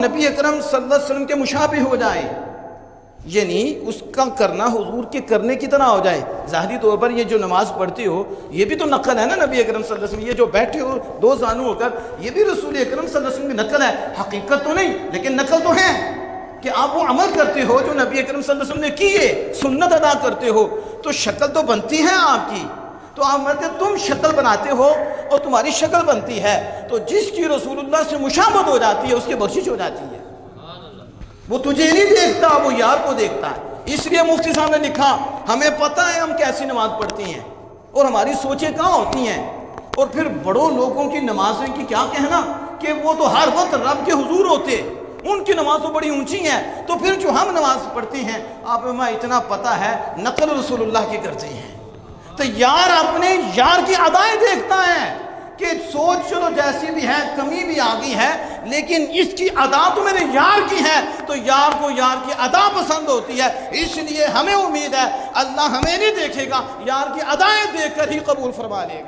نبی اکرم صلی اللہ علیہ وسلم کے مشابہ ہو جائے، یعنی اس کا کرنا حضور کے کرنے کی طرح ہو جائے۔ ظاہری طور پر یہ جو نماز پڑھتے ہو یہ بھی تو نقل ہے نا نبی اکرم صلی اللہ علیہ وسلم، یہ جو بیٹھے ہو دو زانو ہو کر یہ بھی رسول اکرم صلی اللہ علیہ وسلم کی نقل ہے، حقیقت تو نہیں لیکن نقل تو ہے کہ آپ وہ عمل کرتے ہو جو نبی اکرم صلی اللہ علیہ وسلم نے کیے، سنت ادا کرتے ہو تو شکل تو بنتی ہے آپ کی۔ تو آپ مرتے تم شکل بناتے ہو اور تمہاری شکل بنتی ہے، تو جس کی رسول اللہ سے مشابہت ہو جاتی ہے اس کی بخشش ہو جاتی ہے۔ وہ تجھے نہیں دیکھتا، وہ یار کو دیکھتا ہے۔ اس لیے مفتی صاحب نے لکھا ہمیں پتہ ہے ہم کیسی نماز پڑھتی ہیں اور ہماری سوچیں کہاں ہوتی ہیں، اور پھر بڑوں لوگوں کی نمازیں کی کیا کہنا کہ وہ تو ہر وقت رب کے حضور ہوتے، ان کی نماز تو بڑی اونچی ہیں، تو پھر جو ہم نماز پڑھتی ہیں آپ ہمیں اتنا پتہ ہے نقل رسول اللہ کی کرتے ہیں۔ تو یار اپنے یار کی ادائیں دیکھتا ہے کہ سوچ چلو جیسی بھی ہے، کمی بھی آگئی ہے، لیکن اس کی ادا تو میرے یار کی ہے، تو یار کو یار کی ادا پسند ہوتی ہے، اس لیے ہمیں امید ہے اللہ ہمیں نہیں دیکھے گا، یار کی ادائیں دیکھ کر ہی قبول فرما لے گا۔